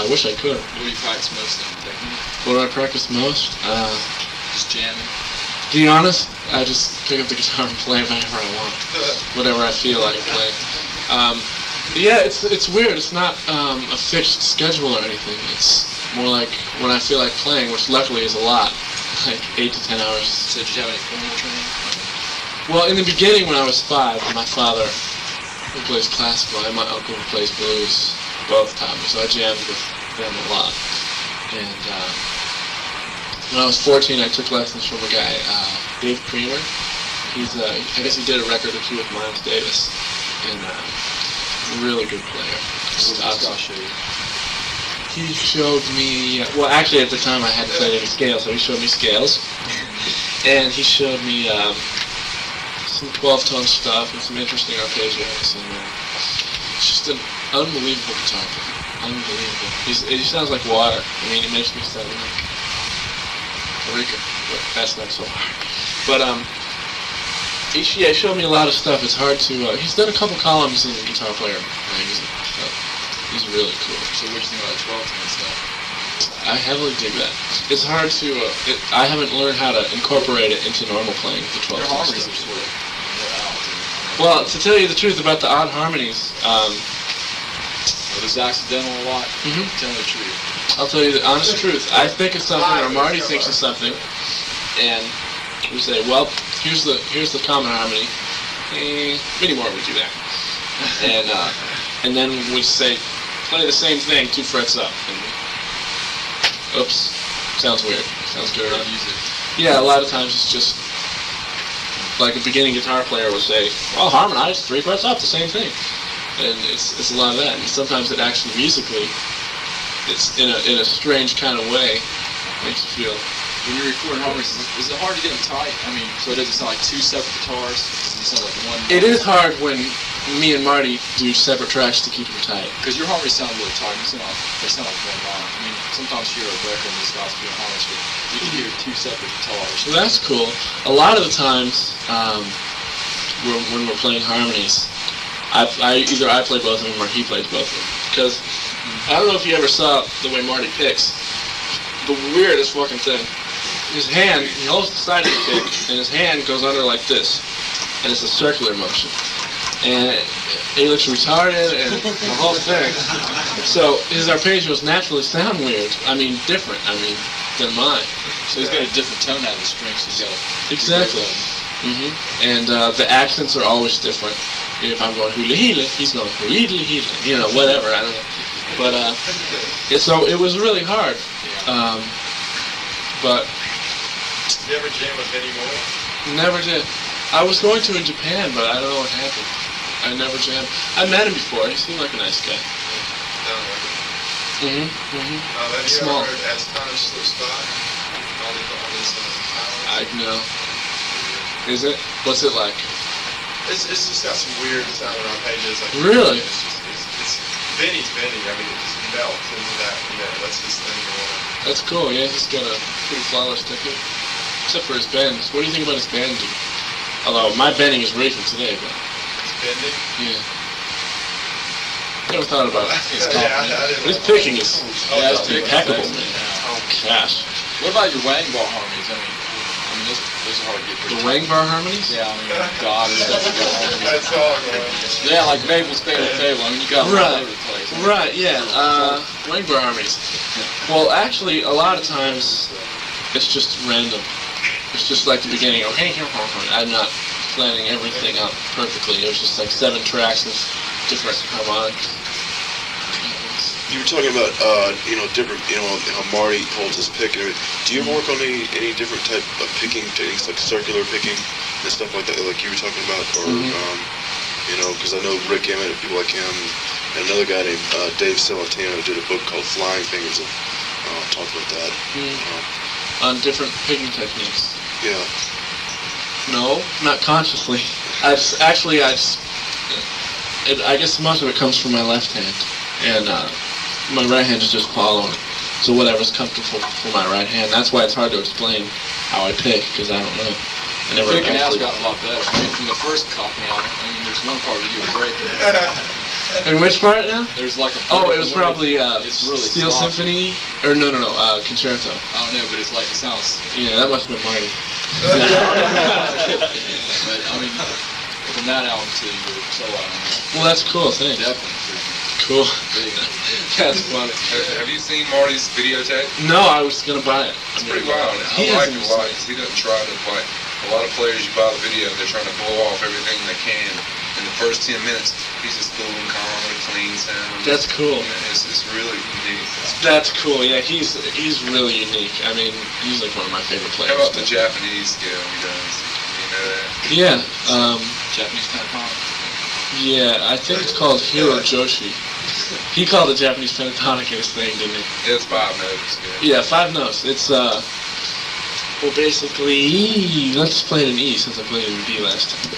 I wish I could. What do you practice most in technique? What do I practice most? Just jamming? To be honest, I just pick up the guitar and play whenever I want. Whatever I feel like playing. Yeah, it's weird. It's not a fixed schedule or anything. It's more like when I feel like playing, which luckily is a lot, like 8 to 10 hours. So did you have any formal training? Well, in the beginning when I was 5, my father, who plays classical, and my uncle who plays blues, both taught me, so I jammed with them a lot. And when I was 14, I took lessons from a guy, Dave Creamer. He's, I guess he did a record or two with Miles Davis, and really good player. He showed me, well actually at the time I hadn't played any scales, so he showed me scales. And he showed me some 12-tone stuff and some interesting arpeggios. And it's just an unbelievable guitar player. Unbelievable. He sounds like water. I mean, he makes me sound like Eureka. But that's not so hard. But he showed me a lot of stuff. It's hard to. He's done a couple columns in the Guitar Player magazine. So he's really cool. So what do you think about the 12-tone stuff? I heavily dig that. It's hard to. I haven't learned how to incorporate it into normal playing. The 12-tone Harmonies stuff. are sort of Well, to tell you the truth about the odd harmonies, are those accidental a lot? Mm-hmm. Tell me the truth. I'll tell you the honest truth. I think of something, or Marty thinks of something, and we say, well, here's the common harmony. Many more would do that. And then we say, play the same thing 2 frets up. And oops, sounds weird. Sounds good enough. Yeah, a lot of times it's just like a beginning guitar player would say, well, harmonize 3 frets up, the same thing. And it's a lot of that. And sometimes it actually musically, it's in a strange kind of way, makes you feel. When you're recording harmonies, is it hard to get them tight? I mean, so it doesn't sound like 2 separate guitars? It sounds like one. It is hard when me and Marty do separate tracks to keep them tight. Because your harmonies sound really tight. They sound like one line. I mean, sometimes you hear a Becker and these guys doing harmonies, but you can hear 2 separate guitars. Well, that's cool. A lot of the times, when we're playing harmonies, either I play both of them or he plays both of them. Because I don't know if you ever saw the way Marty picks. The weirdest fucking thing. His hand, he holds the side of the pick, and his hand goes under like this, and it's a circular motion. And he looks retarded, and the whole thing. So his arpeggios naturally sound weird. I mean, different. Than mine. So he's got a different tone out of the strings. So he's got a exactly. Mm-hmm. And the accents are always different. If I'm going hula hula, he's going hula hula. You know, whatever. I don't know. But so it was really hard. But. You ever jam with Eddie Moore? Never did. I was going to in Japan, but I don't know what happened. I never jammed. I met him before. He seemed like a nice guy. Have you ever heard As Time Slips By? I know. Is it? What's it like? It's just got some weird sounding arpeggios. Like really? It's Benny's Benny. I mean, it just melts into that. That's his thing. That's cool. Yeah, he's got a pretty flawless technique. Except for his bends. What do you think about his bending? Although my bending is really from today, but. His bending? Yeah. Never thought about his confidence. His picking is impeccable, man. Oh, gosh. What about your wang bar harmonies? I mean, those are hard to get. The wang bar harmonies? Yeah, I mean, God, that's all good. Yeah, like Mabel's Fatal Fable. I mean, you got them all over the place. Right, yeah. Wang bar harmonies. Well, actually, a lot of times, it's just random. It's just like the beginning of, hey, I'm not planning everything out perfectly. It was just like 7 tracks of different harmonics. You were talking about, different, how Marty holds his pick and everything. Do you work on any different type of picking techniques, like circular picking and stuff like that, like you were talking about? Or, because I know Rick Emmett and people like him, and another guy named Dave Celentano did a book called Flying Fingers and talked about that. On different picking techniques? Yeah. No, not consciously. I guess most of it comes from my left hand, and my right hand is just following. So whatever's comfortable for my right hand. That's why it's hard to explain how I pick, because I don't know. Picking now's gotten a lot better. I mean, from the first Cacophony album, there's one part where you were breaking. And which part now? There's like a... Oh, it was probably it's really Steel sloppy. Symphony? Or no, Concerto. I don't know, but it's like, it sounds... Yeah, that must have been Marty. But, I mean, from that album to your solo album, Well, that's cool, thanks. definitely Cool. big. That's funny. Have you seen Marty's videotape? No, I was gonna buy it. It's pretty wild. He I like hasn't it a lot because he doesn't try to like a lot of players. You buy the video, they're trying to blow off everything they can. In the first 10 minutes, he's just cool and calm and clean sound. That's cool. It's really unique. That's cool. Yeah, he's really unique. I mean, he's like one of my favorite players. How about the Japanese scale he does? You know that? Yeah. Japanese pentatonic. Yeah, I think it's called Hiro Joshi. He called it Japanese pentatonic in his thing, didn't he? It's 5 notes. Yeah, 5 notes. It's well, basically, let's play it in E since I played it in B last time.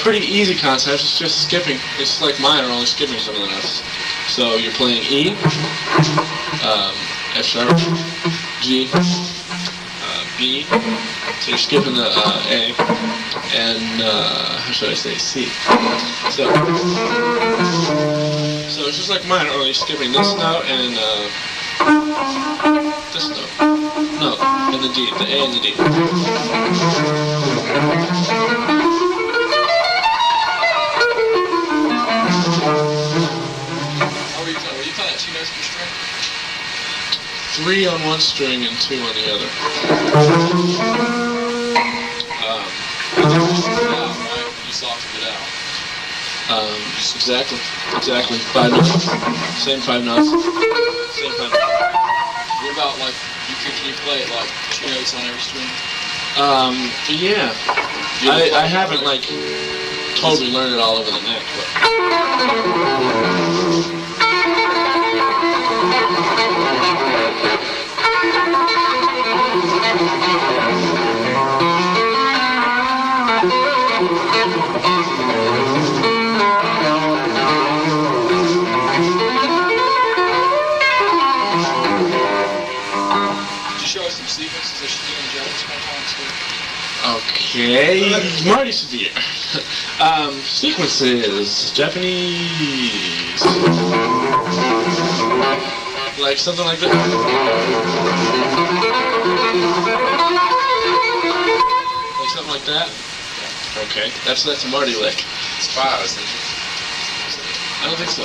Pretty easy concept. It's just skipping. It's like minor, only skipping some of the notes. So you're playing E, F sharp, G, B. So you're skipping the A, and how should I say, C. So it's just like minor, only skipping this note and this note. No, and the D, the A and the D. Were you playing at 2 notes per string? 3 on one string and 2 on the other. Right? You softened it out. Exactly. 5 notes. Same 5 notes. Same 5 notes. What about like, can you play it like 2 notes on every string? Yeah. I haven't like totally learned it all over the neck, but. Okay, Marty Severe. Sequences, Japanese. Like something like that. Like something like that. Okay, that's a Marty lick. It's 5, isn't it? I don't think so.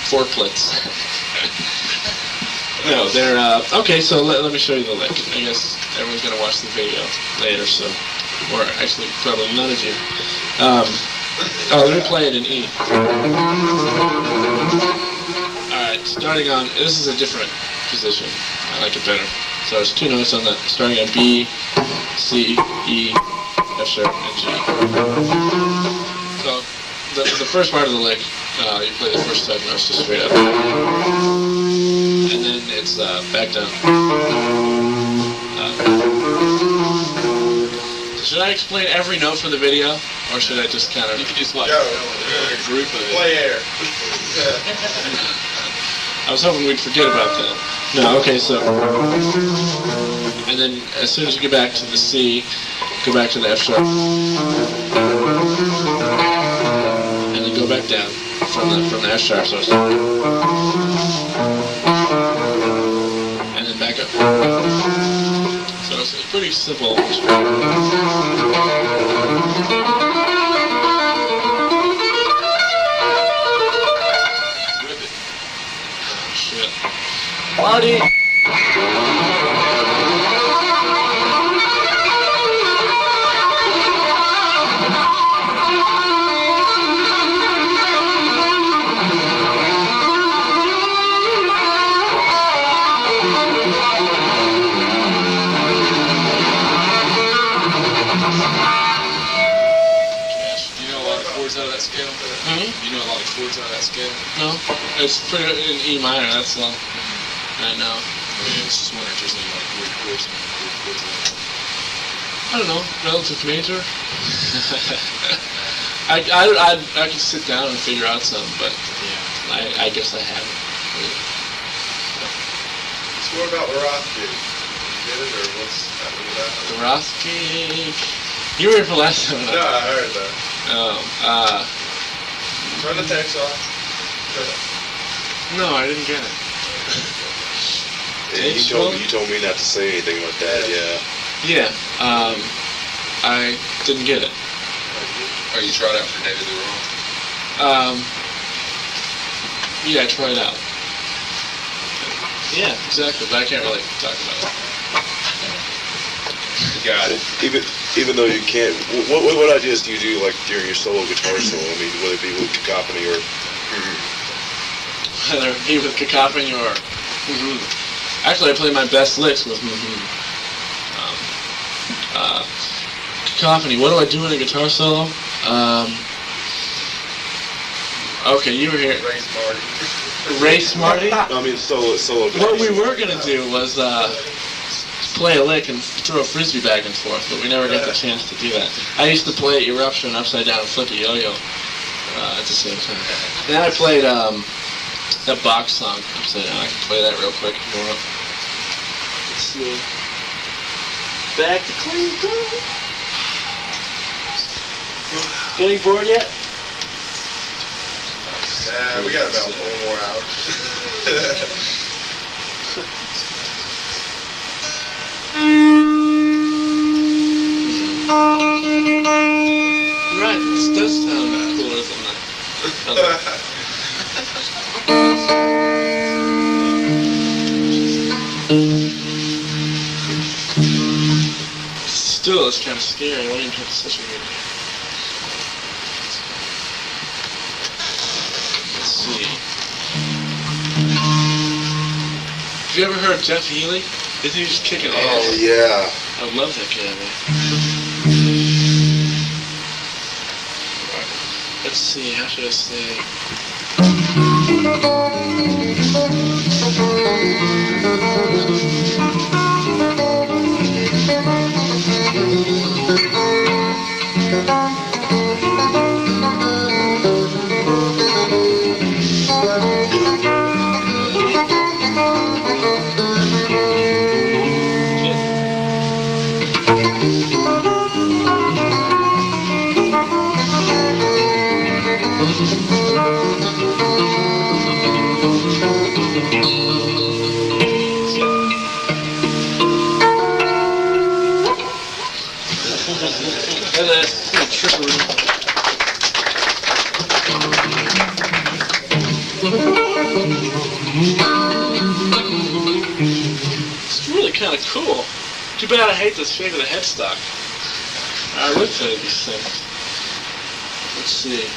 Fourplets. No, they're, okay, so let me show you the lick. I guess everyone's gonna watch the video later, so, or actually, probably none of you. Let me play it in E. Alright, starting on, this is a different position. I like it better. So it's 2 notes on that, starting on B, C, E, F sharp, and G. So, the first part of the lick, you play the first 5 notes just straight up. And then it's back down. Should I explain every note for the video? Or should I just kind of... You can just like a group of it. Play air. I was hoping we'd forget about that. No, okay, so... And then as soon as you get back to the C, go back to the F sharp. And then go back down from the F sharp, so and then back up. So it's pretty simple. Shit. Marty! Out of that scale? You know a lot of chords out of that scale? No, it's pretty in E minor, that's all I know. I mean, it's just wondering if there's any like weird chords in it. I don't know, relative major. I could sit down and figure out some, but yeah. I guess I haven't. What about the Roth gig? Did you get it, or what's happening with that? The Roth gig. You were here for last time. No, I heard that. Oh, Turn the text off. no, I didn't get it. Yeah, you told me not to say anything about that. Yeah. Yeah, I didn't get it. Are you tried out for David the Wrong? Yeah, I tried out. Yeah, exactly, but I can't really talk about it. Got it. Even though you can't, what ideas do you do like during your solo guitar solo? I mean, whether it be with Cacophony or. Whether it be with Cacophony or. Actually, I play my best licks with. Cacophony. What do I do in a guitar solo? Okay, you were here. Race Marty. Race Marty? I mean, solo. What we were gonna do was play a lick and throw a frisbee back and forth, but we never got the chance to do that. I used to play Eruption upside down and flip a yo-yo at the same time. And then I played that box song upside down. I can play that real quick if you want. Let's see. Back to clean girl. Getting bored yet? Yeah, we got about 4 more hours. Right, this does sound cooler than that. Still, it's kind of scary. I don't even have such a good. Let's see. Have you ever heard Jeff Healey? Isn't he just kicking ass? Oh yeah. I love that guy, man. Let's see, how should I say? And that's trickery. It's really kind of cool. Too bad I hate this figure of the headstock. I would play these things. Let's see.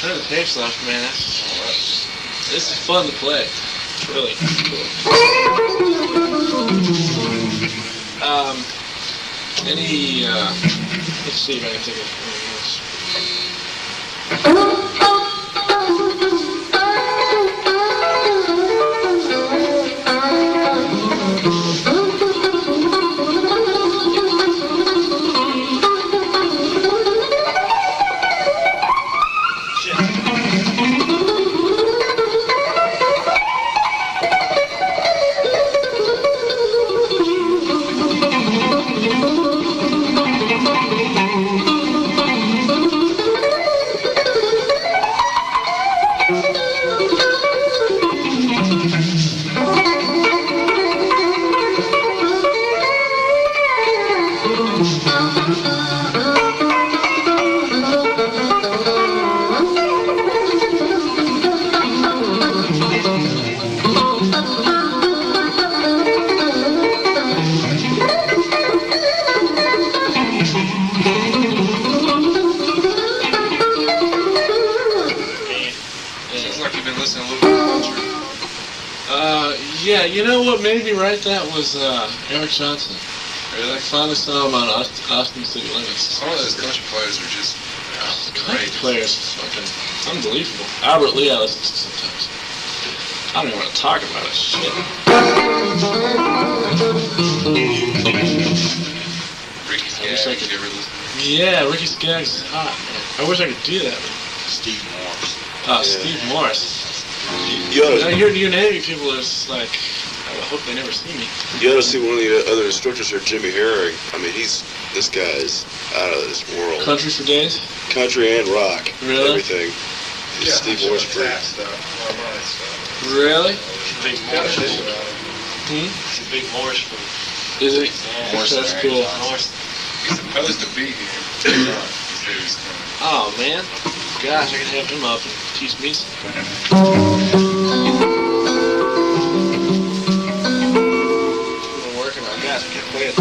Turn the tapes off, man. This is fun to play. It's really cool. Let's see if I can think of anything else. Yeah, you know what made me write that was Eric Johnson. Really? I finally saw him on Austin City Limits. Some of those country players are just Country players is fucking unbelievable. Albert Lee I listen to sometimes. I don't even want to talk about it. Shit. Ricky Skaggs. You ever listen? Yeah, Ricky Skaggs is hot, man. I wish I could do that. Steve Morse. Oh, yeah. Steve Morse. I hear New Navy people are just like, I hope they never see me. You ought to see one of the other instructors here, Jimmy Herring. I mean, this guy's out of this world. Country for days? Country and rock. Really? Everything. Yeah, Steve Morse that stuff. Harmonies stuff. Really? Big Got a Morse. vision about it. It's a big Morse from Is it? Yeah, Morse, That's right? cool. Morse. He's supposed to be here. He said he was coming. Oh, man. Gosh, I can have him up and teach me something. I'm working on that. I can't play it.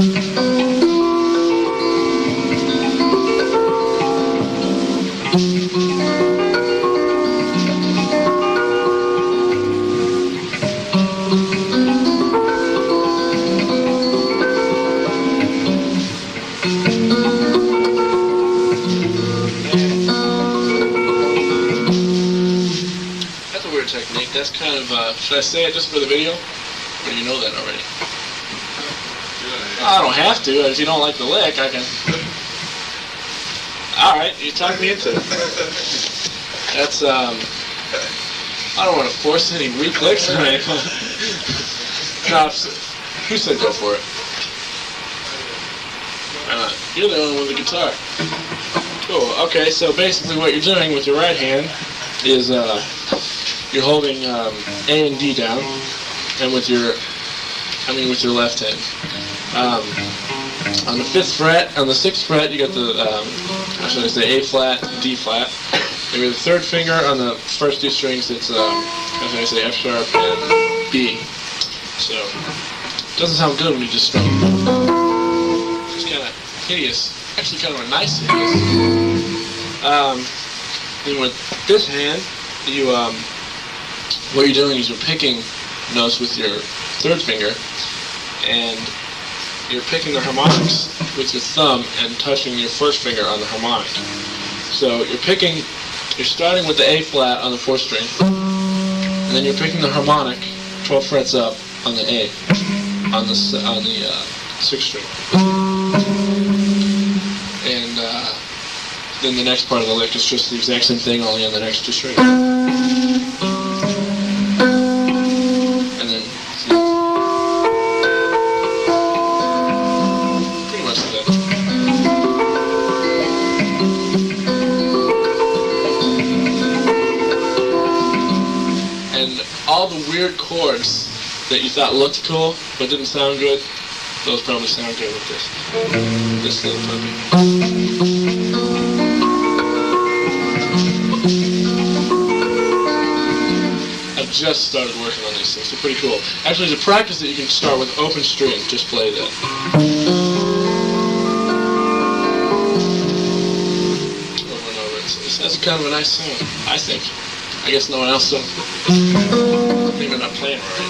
Technique. That's kind of, should I say it just for the video? Or do you know that already? I don't have to. If you don't like the lick, I can. Alright, you talked me into it. That's, I don't want to force any weak licks or anything. No, who said go for it? You're the only one with the guitar. Cool. Okay, so basically what you're doing with your right hand is, you're holding A and D down, and with your left hand. On the 5th fret, on the 6th fret, you got the, how should I say, A flat, D flat. And with the 3rd finger on the first 2 strings, it's, how should I say, F sharp and B. So, Doesn't sound good when you just strum. It's kind of hideous. Actually, kind of a nice hideous. And with this hand, you what you're doing is you're picking notes with your third finger, and you're picking the harmonics with your thumb and touching your first finger on the harmonic. So you're starting with the A flat on the 4th string, and then you're picking the harmonic 12 frets up on the A, on the 6th string. And then the next part of the lick is just the exact same thing, only on the next 2 strings. And then pretty much like that. And all the weird chords that you thought looked cool but didn't sound good, those probably sound good with this. This little puppy. I've just started working on these things. They're pretty cool. Actually, to practice it, you can start with open string. Just play that. Over and over. That's kind of a nice sound, I think. I guess no one else does. Maybe I'm not playing right.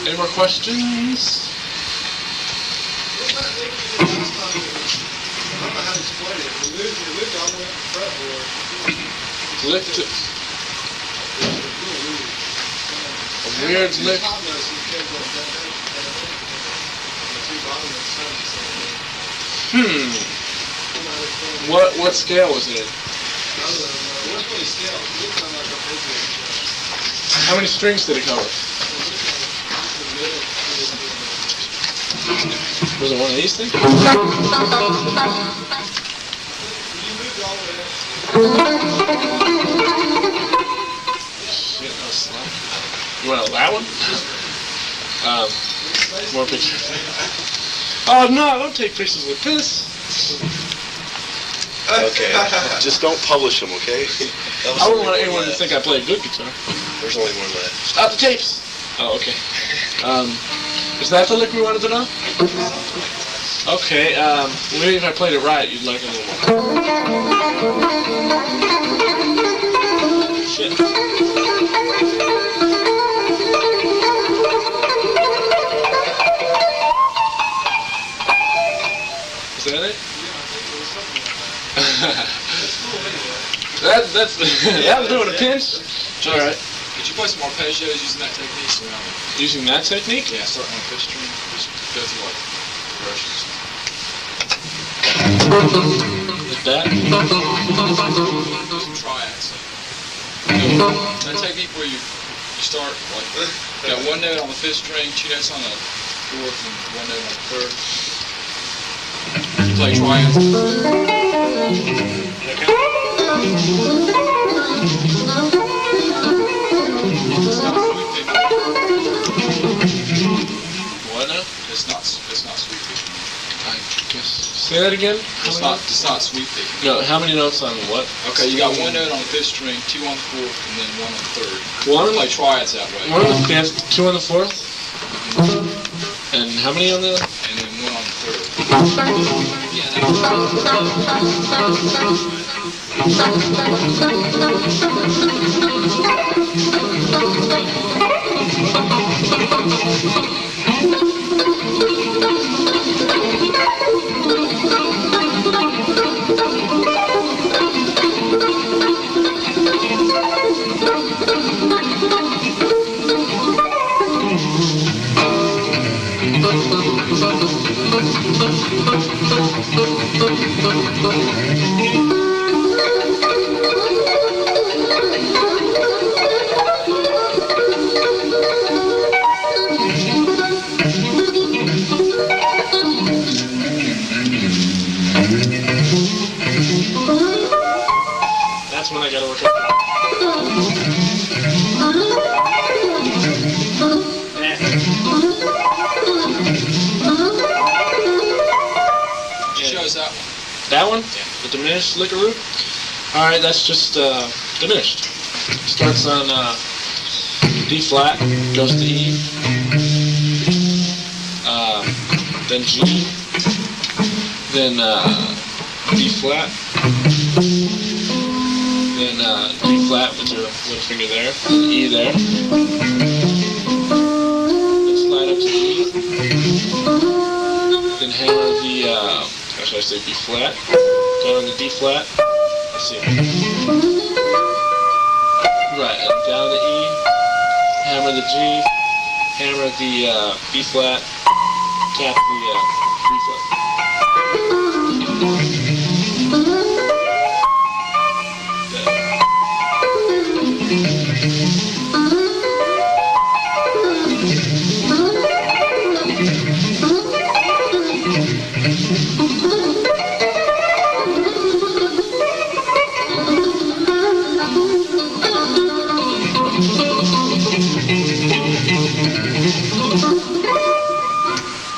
Any more questions? Licked it. A weird lick. What scale was it in? How many strings did it cover? Was it one of these things? Shit, that was slow. You want that one? More pictures. Oh no, don't take pictures with this. Okay, just don't publish them, okay? I wouldn't want anyone to think I play a good guitar. There's only one left. Stop the tapes! Oh, okay. Is that the lick we wanted to know? Okay, maybe if I played it right, you'd like it a little more. Shit. Is that it? That's that was doing a pinch. All right. Could you play some arpeggios using that technique? Using that technique? Yeah, starting on the 5th string. Just go through like progressions. Like that? Some triads. That technique where you start like you got one note on the 5th string, 2 notes on the 4th, and 1 note on the 3rd. You play triads. Okay. What now? It's not sweep picking. I guess. Say that again? It's not sweep picking. No, how many notes on what? Okay, you got 1 note on the 5th string, 2 on the 4th, and then 1 on the 3rd. One on Play the triads that way. 1 on the 5th, 2 on the 4th, and how many on the? And then 1 on the 3rd. Yeah, That's when I gotta work up. Show us that one. That one? Yeah. The diminished lickaroo? Alright, that's just diminished. Starts on D flat, goes to E, then G, then D flat, then D flat with your little finger there, then E there, then slide up to E, then hammer the, how should I say, B flat, go on the D flat, let's see, right, and down to E, hammer the G, hammer the B flat, tap the B flat.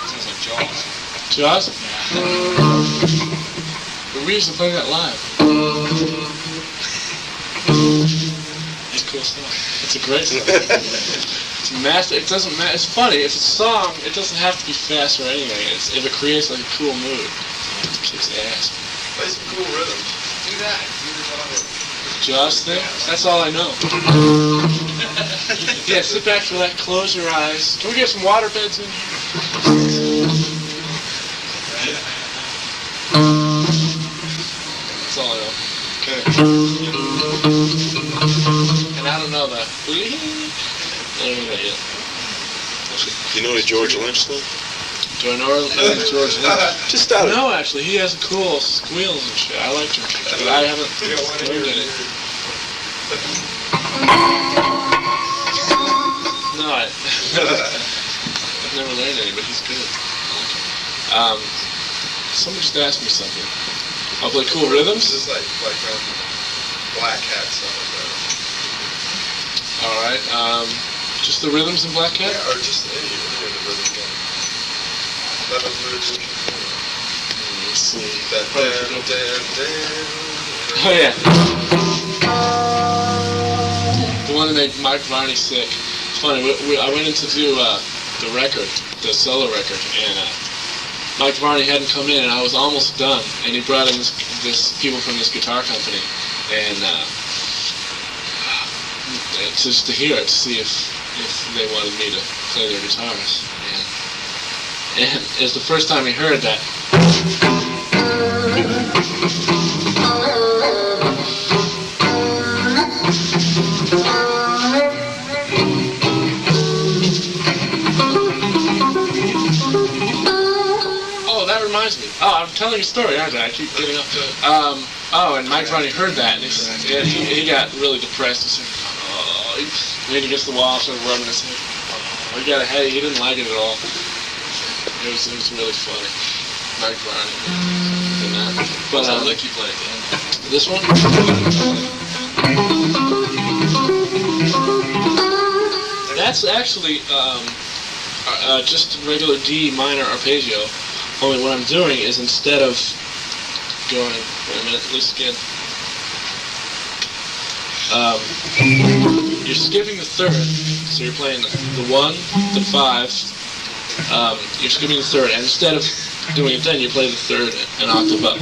Sounds like Jaws. Jaws? But we used to play that live. It's cool stuff. It's a great song. It's master. It doesn't matter. It's funny. If it's a song, it doesn't have to be fast or anything. If it creates like a cool mood, it kicks ass. Play some cool rhythms. Do that. Do the Jaws thing? That's all I know. Yeah, sit back for that. Close your eyes. Can we get some water beds in here? That's all I know. Okay. And I don't know that. I don't know that yet. Do you know any George Lynch stuff? Do I know George Lynch? Just out of No, actually, he has cool squeals and shit. I like George Lynch, but I haven't learned any. No, I've never learned any, but he's good. Somebody just asked me something. I'll play cool rhythms? Just like Black Hat stuff like that. Alright, just the rhythms in Black Cat? Yeah, or just any of the rhythm game. Let's see. That Probably damn. Oh yeah. The one that made Mike Varney sick. It's funny, I went in to do the record, the solo record, and Mike Varney hadn't come in, and I was almost done, and he brought in this people from this guitar company, and just to hear it, to see if they wanted me to play their guitars, and it's the first time he heard that. Reminds me. Oh, I'm telling a story, aren't I? I keep getting up. And Mike Varney heard that, and he got really depressed. He said, "Oh," he leaned against the wall, started rubbing his head. Oh, he got a headache. He didn't like it at all. It was really funny, Mike Varney. But lick you play again. This one. That's actually just regular D minor arpeggio. Only what I'm doing is instead of going, wait a minute, loose again. You're skipping the third, so you're playing the 1, the 5. You're skipping the third, and instead of doing it then, you play the third an octave up.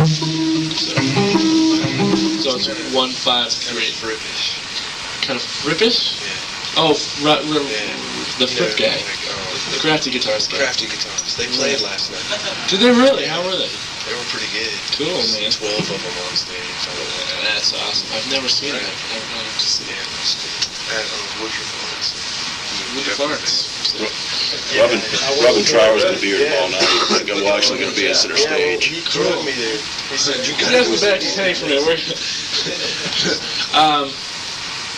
So it's 1, 5, 3. Kind of frippish? Yeah. Oh, the Fripp guy. The Crafty Guitars guy. Crafty Guitars. They played last night. Did they really? How were they? They were pretty good. Cool, man. 12 of them on stage. That's awesome. I've never seen that. I've never gone to see it. At Woodruff Arts. Woodruff Arts. Robin Trower's going to be here tomorrow night. We're actually going to be at center stage. He drove me there. He said, you He got has the back tank from there.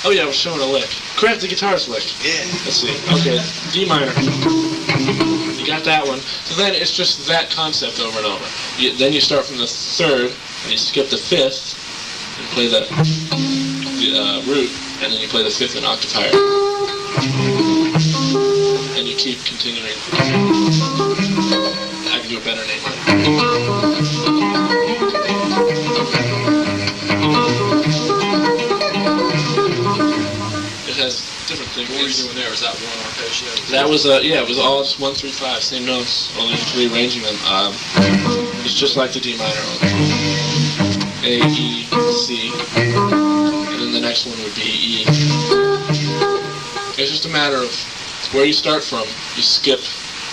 Oh yeah, we're showing a lick. Crafty Guitars lick. Yeah. Let's see. Okay, D minor. You got that one. So then it's just that concept over and over. Then you start from the third, and you skip the fifth, and play the root, and then you play the fifth an octave higher. And you keep name. I can do a better name on it. It has different things. What were you doing there? Was that one arpeggio? That was yeah, it was all just 1, 3, 5, same notes, only rearranging them. It's just like the D minor. A, E, C, and then the next one would be E. It's just a matter of where you start from. You skip.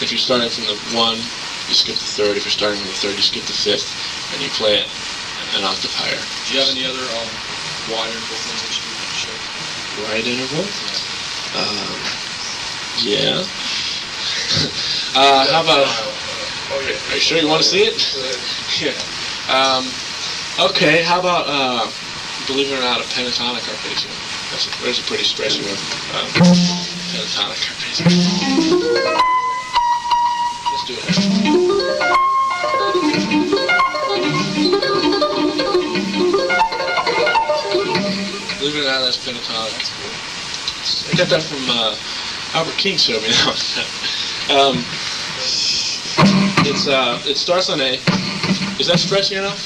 If you're starting from the 1, you skip the 3rd. If you're starting from the 3rd, you skip the 5th, and you play it an octave higher. Do you have any other wide interval things that you can show? Wide interval? Yeah. How about? Are you sure you want to see it? Yeah. Okay. How about? Believe it or not, a pentatonic arpeggio. There's a pretty stretchy one. Pentatonic arpeggio. Let's do it. Believe it or not, that's pentatonic. That's cool. I got that from Albert King showed me that one. It starts on A. Is that stretchy enough?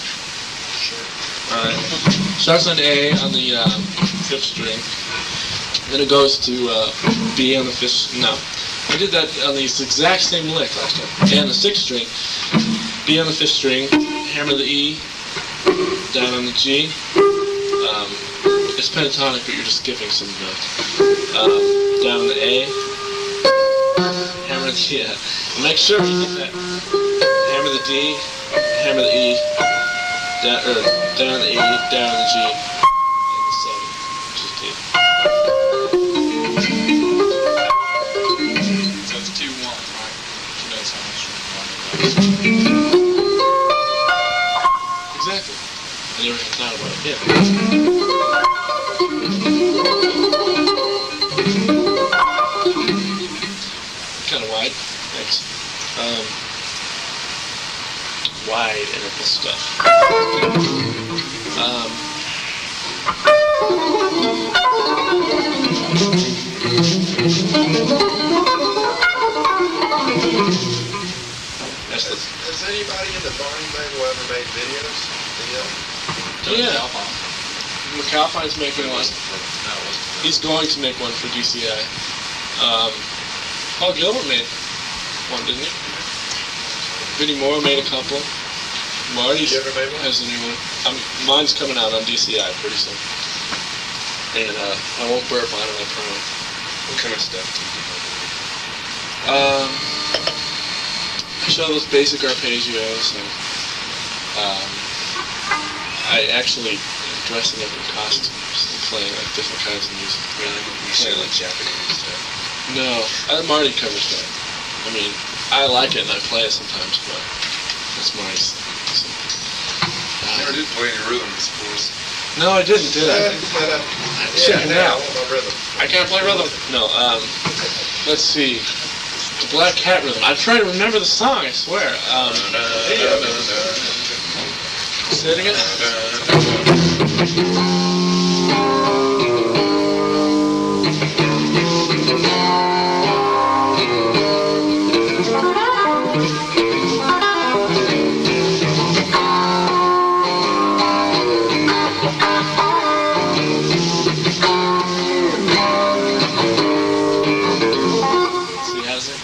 Sure. Alright. Starts on A on the 5th string. Then it goes to B on the 5th. No. I did that on the exact same lick last time. A on the 6th string. B on the 5th string. Hammer the E. Down on the G. It's pentatonic, but you're just skipping some notes. Down on the A. Hammer the E. Make sure you get that. Hammer the D. Hammer the E. Down on the E. Down on the G. And the 7, which is D. So it's 2-1, right? She knows how much Exactly. I never thought about it. Yeah. Kind of wide. Thanks. Wide interval stuff. That's the. Has anybody in the Barney label ever made videos? Yeah. McAlpine's making one. He's going to make one for DCI. Paul Gilbert made one, didn't he? Vinnie Moore made a couple. Marty has a new one. Mine's coming out on DCI pretty soon. And I won't burp on it, I promise. What kind of stuff do you do? I show those basic arpeggios. And, I actually am dressing up in costumes and playing like different kinds of music. Really? You say like Japanese stuff? No, Marty covers that. I mean, I like it and I play it sometimes, but that's Marty's thing. So, You never did play any rhythm, I suppose. no, I didn't, did I? Check it out. I can't play rhythm. No, let's see. The Black Cat rhythm. I'm trying to remember the song, I swear. Say it again. See, how's it?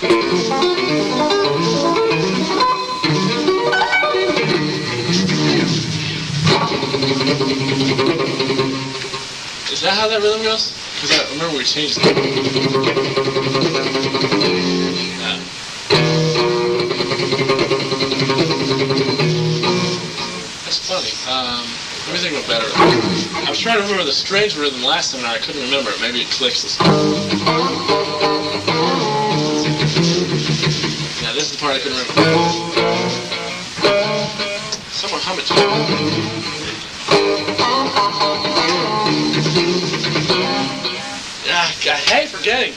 Is that how that rhythm goes? Because I remember we changed it. That's funny. Let me think of a better rhythm. I was trying to remember the strange rhythm last seminar. I couldn't remember it. Maybe it clicks this time. Yeah, this is the part I couldn't remember. Someone hum it to me. I hate forgetting.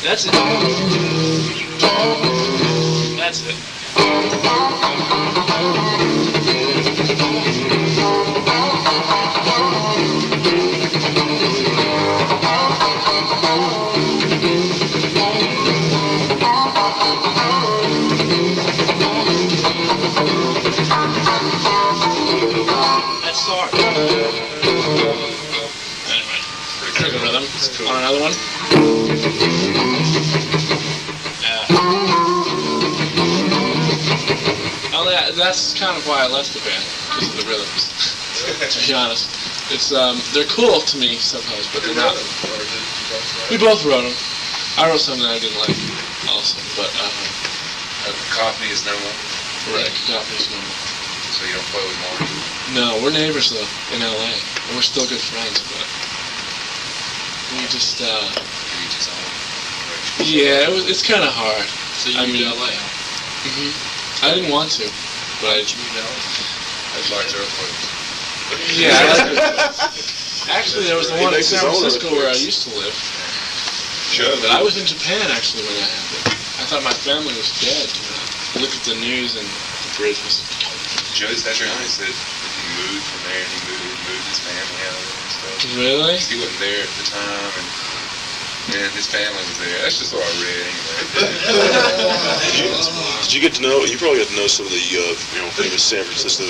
That's it. That's it. That's hard. Anyway, take a rhythm. Cool. On another one. That's kind of why I left the band, because of the rhythms. To be honest, it's they're cool to me sometimes, but they're not. We both wrote them. I wrote something that I didn't like, also, but Cacophony is no more. right, Cacophony is no more. So you don't play with Marty. No, we're neighbors though in LA, and we're still good friends, but we just Each his own. yeah, it's kind of hard. So you moved to LA, huh? I didn't want to, but Did you move to LA? I'd like to play. yeah. Actually, there was the one in San Francisco where I used to live. Sure. But I was in Japan actually when that happened. I thought my family was dead. I looked at the news and the bridge was. Joe Satriani said that he moved from there and he moved his family out of there and stuff. Really? He wasn't there at the time and his family was there. That's just what I read anyway. Did you get to know? You probably got to know some of the famous San Francisco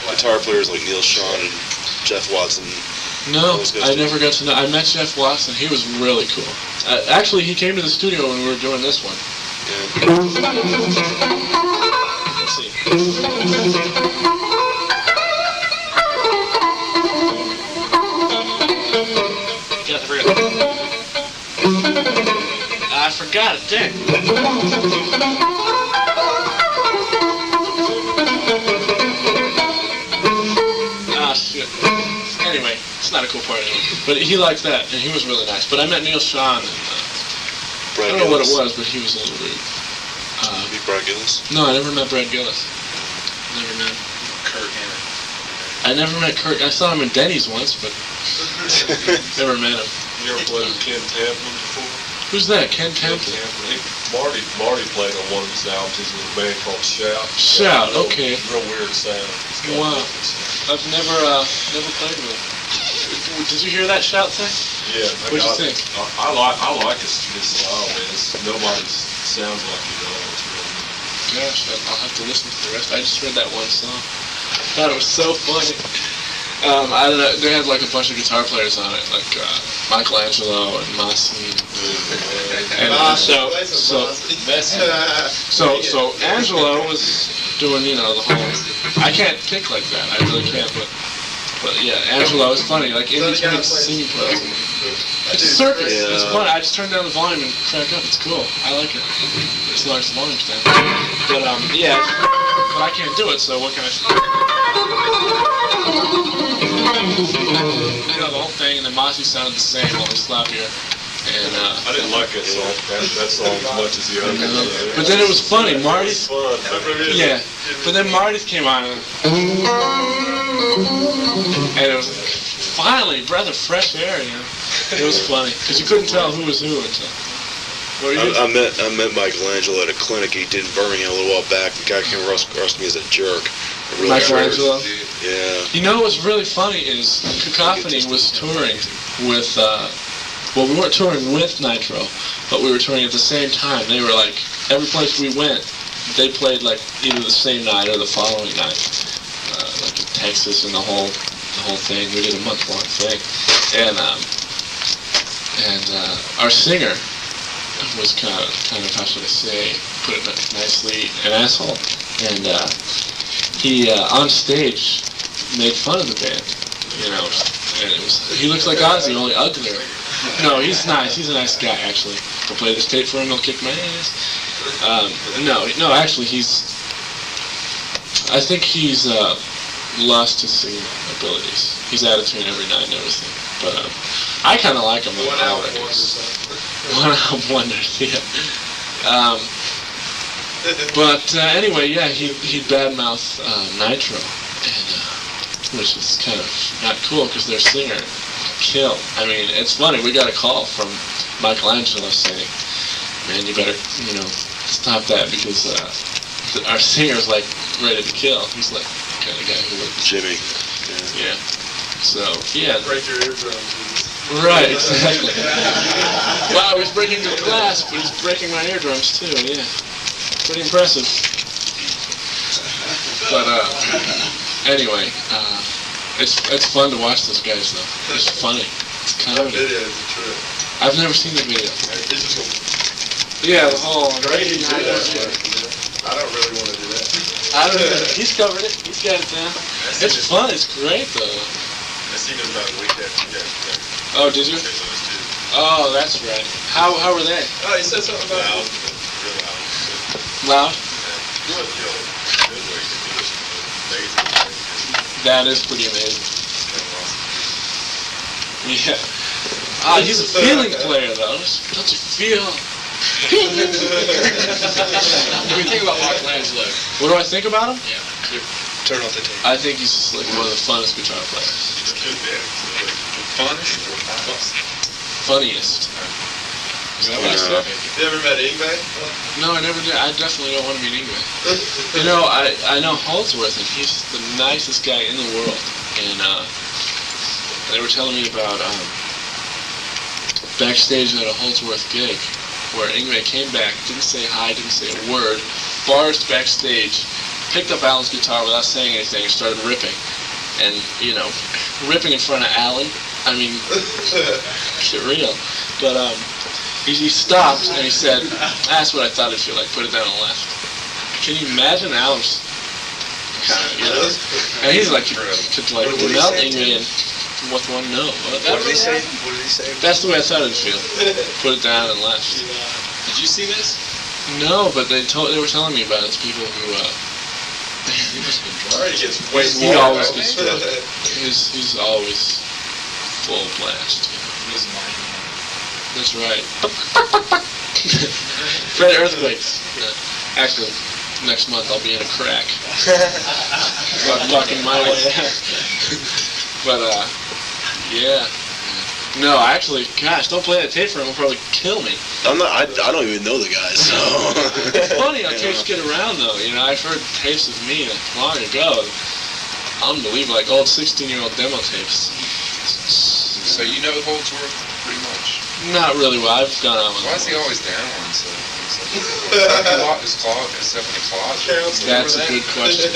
guitar players like Neil Schon and Jeff Watson. No, I never got to know. I met Jeff Watson. He was really cool. Actually, he came to the studio when we were doing this one. Yeah. Let's see. I forgot it, dang. Ah, shit. Anyway, it's not a cool part anymore. But he liked that, and he was really nice. But I met Neil Schon, and I don't know what it was, but he was a little rude. Meet Brad Gillis? No, I never met Brad Gillis. Never met him. Kurt Henry. I never met Kurt. I saw him in Denny's once, but never met him. You ever played with Ken Tamplin before? Who's that? Ken Ken Tamplin? Tamplin. Marty played on one of his albums. He's with a band called Shout. Shout, okay. Real weird sound. It's got Wow. different sound. I've never played with him. Did you hear that Shout thing? Yeah. What'd you think? I like his style, man. Nobody sounds like he does. It's really good. Gosh, I'll have to listen to the rest. I just heard that one song. Thought it was so funny. I don't know. They had like a bunch of guitar players on it, like Michelangelo and Masi. And so Angelo was doing, the whole. I can't pick like that. I really can't. But yeah, Angelo is funny. Like in between singing parts. It's a circus. Yeah. It's fun. I just turn down the volume and crack up. It's cool. I like it. As long as the volume's down. But yeah. But I can't do it. So what can I say? The whole thing, and then Masi sounded the same, only slappier. And I didn't like that song. That song as much as the other. But then it was funny. Marty's. Fun. Yeah. But then Marty's came on, and it was finally breath of fresh air. It was funny because you couldn't tell who was who until. I met Michelangelo at a clinic he did in Birmingham a little while back. The guy came across me as a jerk. Really Michelangelo? Yeah. You know what's really funny is Cacophony was touring with, well, we weren't touring with Nitro, but we were touring at the same time. They were like, every place we went, they played like either the same night or the following night. Like in Texas and the whole thing. We did a month-long thing. And our singer was kind of, how should I say, put it nicely, an asshole. And he, on stage, made fun of the band, and he looks like Ozzy, only uglier. No, he's nice. He's a nice guy, actually. I'll play this tape for him. He'll kick my ass. No, actually, I think he's lost his singing abilities. He's out of tune every night and everything. But I kind of like him on all records. One-album wonders, yeah. But anyway, yeah, he'd badmouth Nitro, and which is kind of not cool because their singer killed. I mean, it's funny. We got a call from Michelangelo saying, "Man, you better, stop that because our singer's like ready to kill." He's like the kind of guy who would. Jimmy. Yeah. So yeah. Break your eardrums. Right, exactly. Wow, he's breaking the glass, but he's breaking my eardrums too. Yeah. Pretty impressive. But anyway, it's fun to watch those guys though. It's funny. It's comedy. That video is a trip. I've never seen the video. It's just Yeah, the whole. great to do that. I don't really want to do that. I don't know. He's covered it. He's got it down. It's fun. It's great though. I seen it about a week after you guys were there. Oh, did you? Oh, that's right. How were they? Oh, he said something about Loud, real loud. Loud? You went, good way to do this. Amazing. That is pretty amazing. Yeah. He's a feeling player though. Don't you feel? What do you think about Michelangelo? What do I think about him? Yeah. Turn off the tape. I think he's just like one of the funnest guitar players. It's good, man. Funnish or fast? Funniest. Is that what I said? You ever met Ingve? No, I never did. I definitely don't want to meet Ingve. I know Holdsworth, and he's the nicest guy in the world. And they were telling me about backstage at a Holdsworth gig, where Ingve came back, didn't say hi, didn't say a word, barged backstage, picked up Allan's guitar without saying anything, and started ripping. And, ripping in front of Allan, I mean, get real. But he stopped and he said, "That's what I thought it'd feel like, put it down on the left." Can you imagine Allan's kind of, and he's like, could like melt Ingve and with one no. What did he say? What did he say? That's the way I thought it'd feel. Put it down and left. Did you see this? No, but they were telling me about it. It's people who He must have been drunk. Already gets way he more. always gets drunk. He's always full blast. He doesn't mind. That's right. Fred Earthquakes. Actually, next month I'll be in a crack. Fucking my way out. But yeah. No, actually, gosh, don't play that tape for him. He'll probably kill me. I'm not. I don't even know the guy. So. It's funny how tapes get around, though. I've heard tapes of me long ago. Unbelievable, like old 16-year-old demo tapes. So you know Holdsworth pretty much? Not really well. I've gone on with Why is he always down? So he locked his stuff in the closet. That's a good question.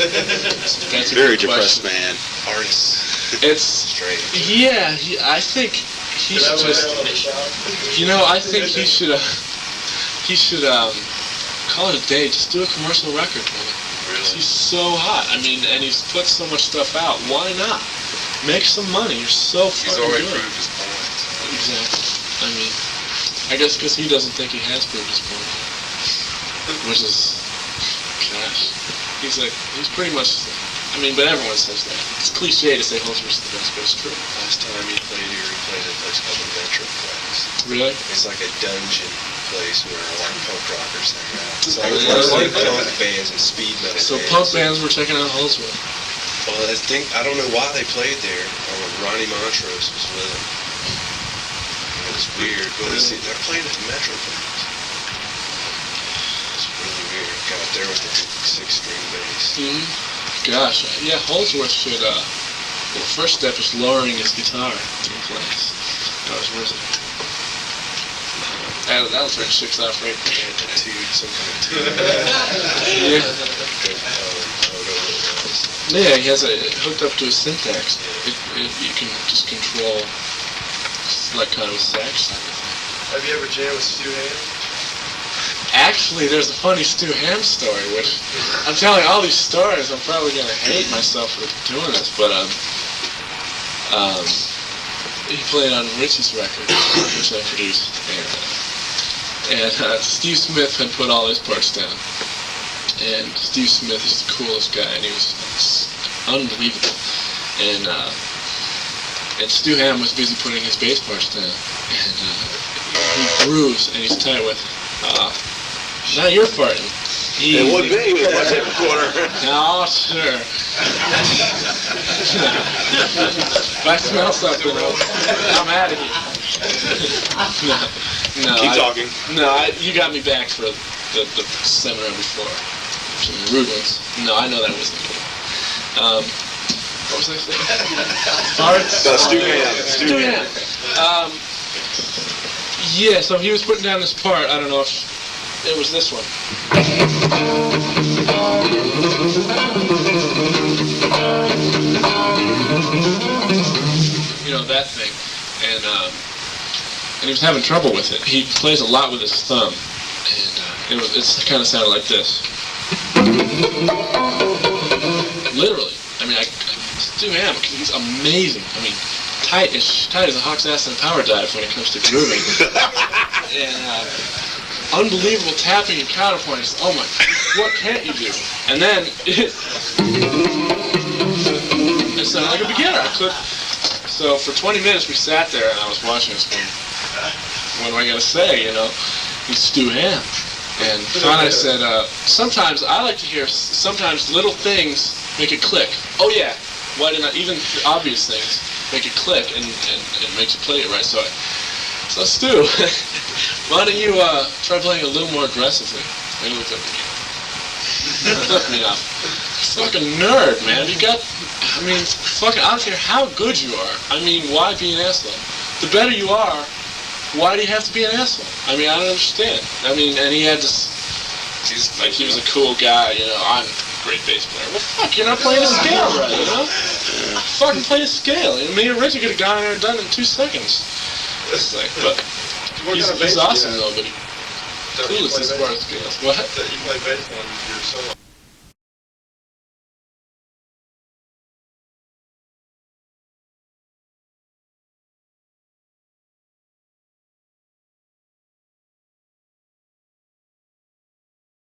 That's a Very good depressed question. man. Artist. It's Straight. yeah. I think he should just. I think he should call it a day. Just do a commercial record with it. Really? He's so hot. I mean, and he's put so much stuff out. Why not? Make some money. You're so He's fucking already good. proved his point. Exactly. I mean, I guess because he doesn't think he has proved his point. Which is, gosh, he's pretty much, but everyone says that. It's cliche to say Holdsworth's the best, but it's true. Last time he played here, he played at a place called the Metro Place. Really? It's like a dungeon place where a lot of punk rockers hang out. So Oh, it was really? like punk bands and speed metal So bands. punk bands were checking out Holdsworth. Well, I don't know why they played there. Ronnie Montrose was with them. It was weird. But they're playing at the Metro Place. It's really weird. Got up there with the 6-string bass. Mm-hmm. Gosh, yeah, Holdsworth should, the first step is lowering his guitar to the place. That was worth it. That'll turn 6 off right there. Some kind of tube. Yeah. Yeah, he has it hooked up to his syntax. You can just control, like kind of a sax type of thing. Have you ever jammed with Stu Hamm? Actually, there's a funny Stu Hamm story, which I'm telling all these stories. I'm probably gonna hate myself for doing this, but he played on Richie's record, which I produced, and Steve Smith had put all his parts down. And Steve Smith is the coolest guy, and he was unbelievable. And Stu Hamm was busy putting his bass parts down. And he grooves and he's tight with. Now you're farting. It would be with my tape recorder. No, sure. If I smell something, I'm out of here. No, Keep talking. You got me back for the seminar before. Some rude ones. No, I know that wasn't good. What was I saying? Farts? Stu Hamm. Stu Hamm. Yeah, so he was putting down this part. I don't know if it was this one. You know, that thing. And he was having trouble with it. He plays a lot with his thumb. And it kind of sounded like this. Literally. I mean, Stu Hamm, he's amazing. I mean, tight as a hawk's ass in a power dive when it comes to grooving. And unbelievable tapping and counterpoints. Oh my, what can't you do? And then it sounded like a beginner. So for 20 minutes we sat there and I was watching this going, what do I gotta say, you know? He's Stu Hamm. And finally I said, sometimes I like to hear, sometimes little things make it click. Oh yeah, why didn't I, even the obvious things make it click and it makes you play it right. So Stu, why don't you try playing a little more aggressively? And he looked up at me. He flipped me off. Fucking nerd, man. I don't care how good you are. I mean, why be an asshole? The better you are, why do you have to be an asshole? I mean, I don't understand. I mean, and he had this, he was a cool guy, you know, I'm a great bass player. Well, fuck, you're not playing a scale right, you know? Fucking play a scale. And me and Richie could have gone there and done it in 2 seconds. It's like, but he's awesome though, but he clueless as far as scales. What? You play bass on your solo.